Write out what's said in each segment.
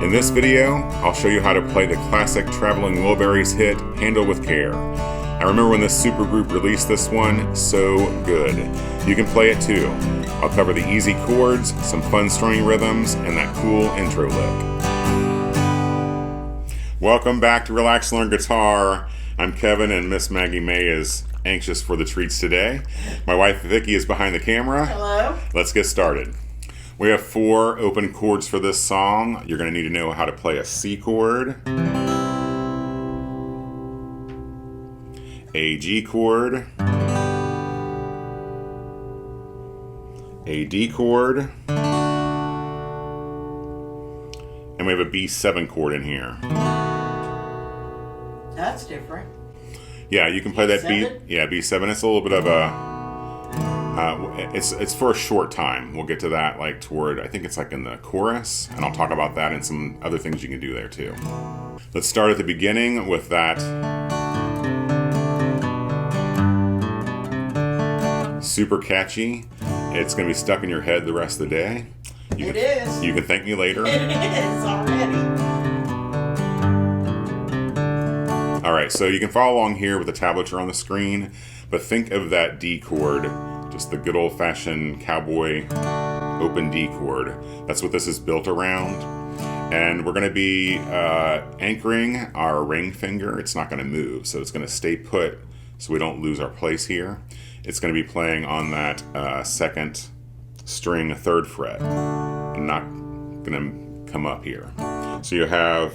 In this video, I'll show you how to play the classic Traveling Wilburys hit, Handle with Care. I remember when this supergroup released this one, so good. You can play it too. I'll cover the easy chords, some fun strumming rhythms, and that cool intro lick. Welcome back to Relax Learn Guitar. I'm Kevin and Miss Maggie May is anxious for the treats today. My wife Vicki is behind the camera. Hello. Let's get started. We have 4 open chords for this song. You're going to need to know how to play a C chord, a G chord, a D chord, and we have a B7 chord in here. That's different. Yeah, you can play that B7? B7. It's a little bit of a it's for a short time. We'll get to that like toward, I think it's like in the chorus, and I'll talk about that and some other things you can do there too. Let's start at the beginning with that super catchy. It's going to be stuck in your head the rest of the day. It is. You can thank me later. It is already. All right, so you can follow along here with the tablature on the screen, but think of that D chord, just the good old-fashioned cowboy open D chord. That's what this is built around. And we're going to be anchoring our ring finger. It's not going to move, so it's going to stay put so we don't lose our place here. It's going to be playing on that second string 3rd fret and not going to come up here. So you have...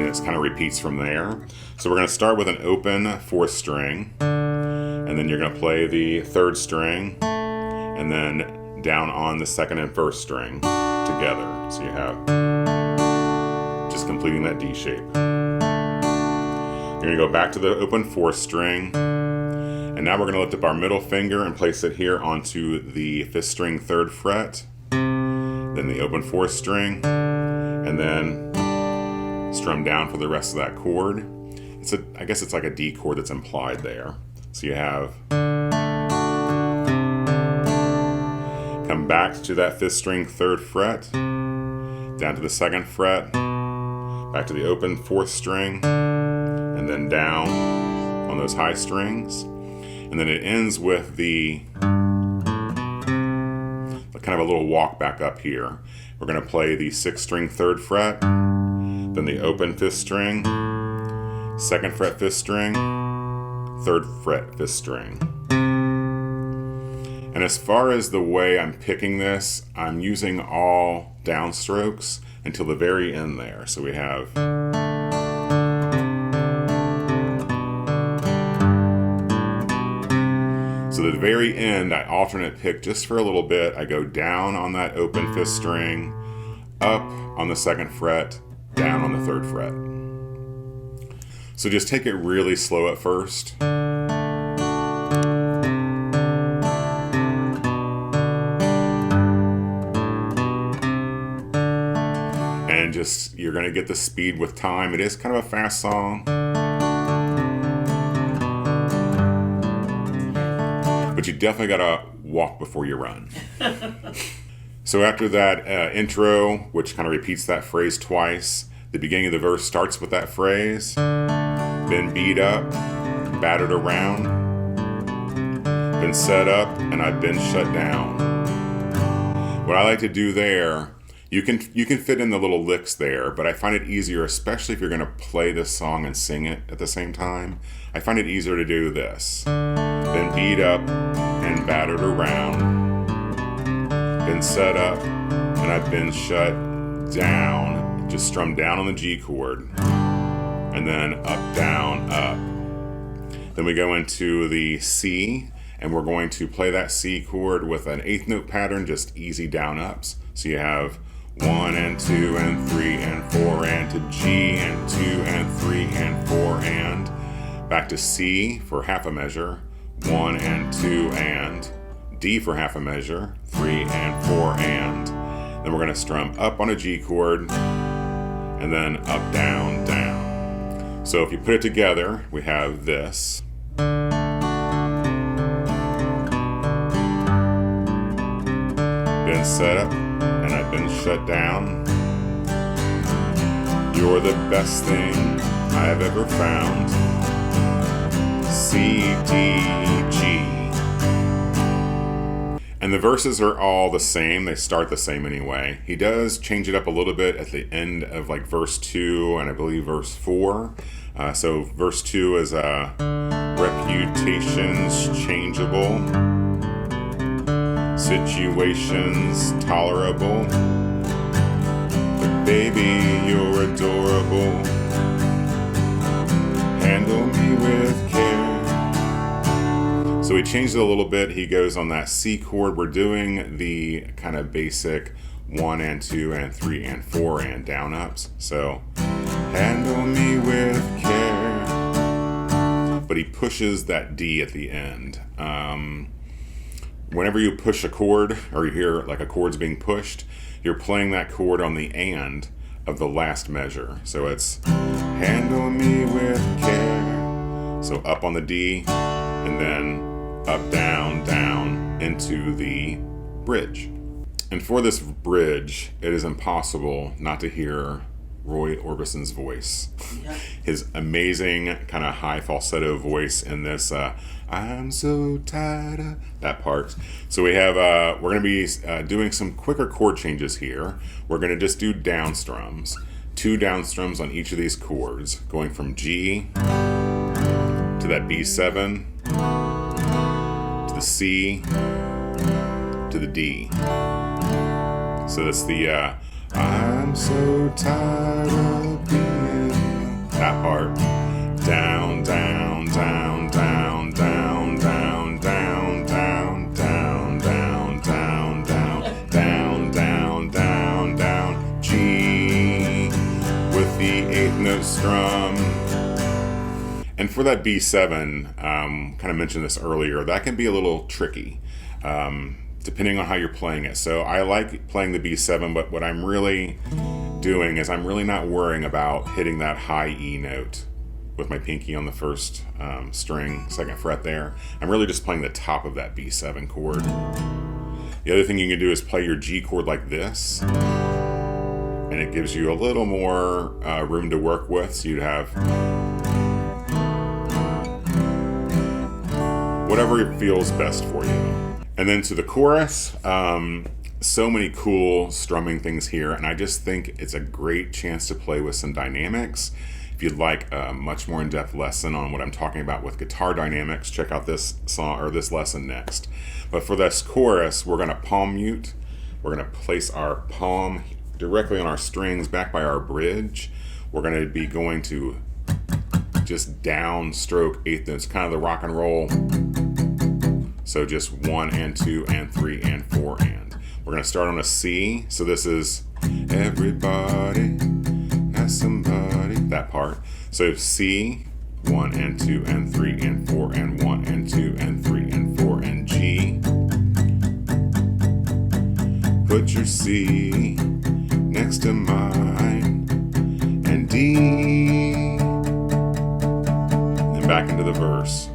It kind of repeats from there. So we're going to start with an open 4th string, and then you're going to play the 3rd string, and then down on the 2nd and 1st string together. So you have just completing that D shape. You're going to go back to the open 4th string, and now we're going to lift up our middle finger and place it here onto the 5th string 3rd fret, then the open 4th string, and then strum down for the rest of that chord. I guess it's like a D chord that's implied there. So you have come back to that 5th string 3rd fret, down to the 2nd fret, back to the open 4th string, and then down on those high strings. And then it ends with the kind of a little walk back up here. We're going to play the 6th string 3rd fret, then the open 5th string, 2nd fret 5th string, 3rd fret 5th string. And as far as the way I'm picking this, I'm using all downstrokes until the very end there. So we have... So at the very end, I alternate pick just for a little bit. I go down on that open 5th string, up on the 2nd fret, down on the 3rd fret. So just take it really slow at first. And just, you're going to get the speed with time. It is kind of a fast song. But you definitely got to walk before you run. So after that intro, which kind of repeats that phrase twice, the beginning of the verse starts with that phrase, been beat up, battered around, been set up, and I've been shut down. What I like to do there, you can fit in the little licks there, but I find it easier, especially if you're going to play this song and sing it at the same time, I find it easier to do this. Been beat up and battered around, been set up, and I've been shut down. Just strum down on the G chord, and then up, down, up. Then we go into the C, and we're going to play that C chord with an 8th note pattern, just easy down ups. So you have 1 and 2 and 3 and 4 and to G and 2 and 3 and 4 and back to C for half a measure, 1 and 2 and D for half a measure, 3 and 4 and. Then we're going to strum up on a G chord, and then up, down, down. So if you put it together, we have this. been set up and I've been shut down. You're the best thing I've ever found. C, D, G. And the verses are all the same. They start the same anyway. He does change it up a little bit at the end of like verse 2 and I believe verse 4. So verse 2 is reputations changeable, situations tolerable, but baby, you're adorable. Handle me with care. So he changed it a little bit. He goes on that C chord. We're doing the kind of basic 1 and 2 and 3 and 4 and down ups. So handle me with care. But he pushes that D at the end. Whenever you push a chord or you hear like a chord's being pushed, you're playing that chord on the and of the last measure. So it's handle me with care. So up on the D and then up, down, down into the bridge. And for this bridge, it is impossible not to hear Roy Orbison's voice. Yeah. His amazing kind of high falsetto voice in this I'm so tired of that part. So we have we're going to be doing some quicker chord changes here. We're going to just do down strums. 2 down strums on each of these chords, going from G to that B7 to the C to the D. So that's the I'm so tired of being that part. Down, down, down, down, down, down, down, down, down, down, down, down, down, down, down, down. G with the 8th note strum. And for that B7, kind of mentioned this earlier, that can be a little tricky. Depending on how you're playing it. So I like playing the B7, but what I'm really doing is I'm really not worrying about hitting that high E note with my pinky on the first string, 2nd fret there. I'm really just playing the top of that B7 chord. The other thing you can do is play your G chord like this, and it gives you a little more room to work with, so you'd have whatever feels best for you. And then to the chorus, so many cool strumming things here, and I just think it's a great chance to play with some dynamics. If you'd like a much more in-depth lesson on what I'm talking about with guitar dynamics, check out this song or this lesson next. But for this chorus, we're going to palm mute. We're going to place our palm directly on our strings back by our bridge. We're going to be going to just downstroke 8th notes, kind of the rock and roll. So just 1 and 2 and 3 and 4 and. We're going to start on a C. So this is everybody has somebody, that part. So C, 1 and 2 and 3 and 4 and 1 and 2 and 3 and 4 and G. Put your C next to mine and D. And back into the verse.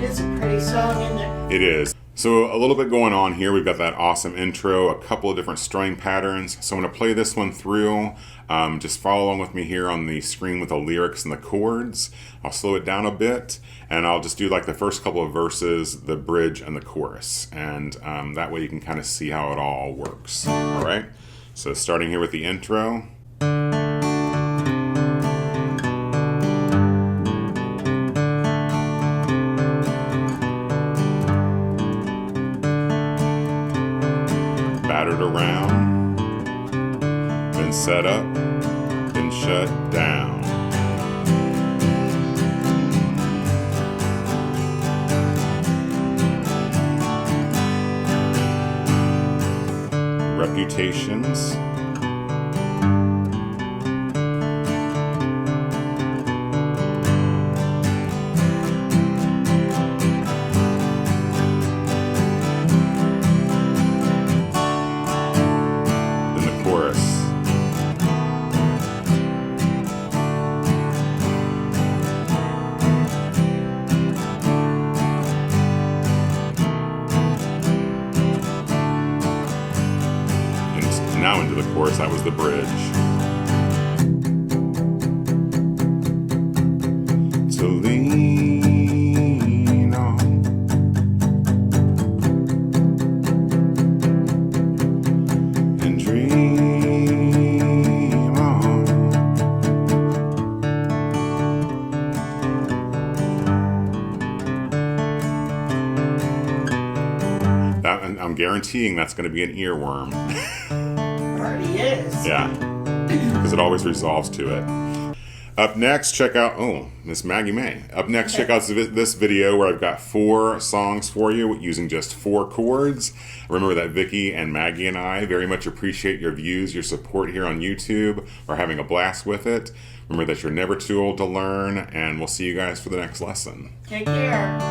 It's a pretty song, isn't it? It is. So a little bit going on here. We've got that awesome intro, a couple of different strumming patterns. So I'm going to play this one through. Just follow along with me here on the screen with the lyrics and the chords. I'll slow it down a bit, and I'll just do like the first couple of verses, the bridge, and the chorus. And that way you can kind of see how it all works. All right? So starting here with the intro. Battered around, been set up, been shut down. Reputations. chorus. That was the bridge. To lean on. And dream on. That, and I'm guaranteeing that's going to be an earworm. Already is. Yeah, because it always resolves to it. Up next, check out, Miss Maggie May. Up next, check out this video where I've got 4 songs for you using just 4 chords. Remember that Vicky and Maggie and I very much appreciate your views, your support here on YouTube. We're having a blast with it. Remember that you're never too old to learn, and we'll see you guys for the next lesson. Take care.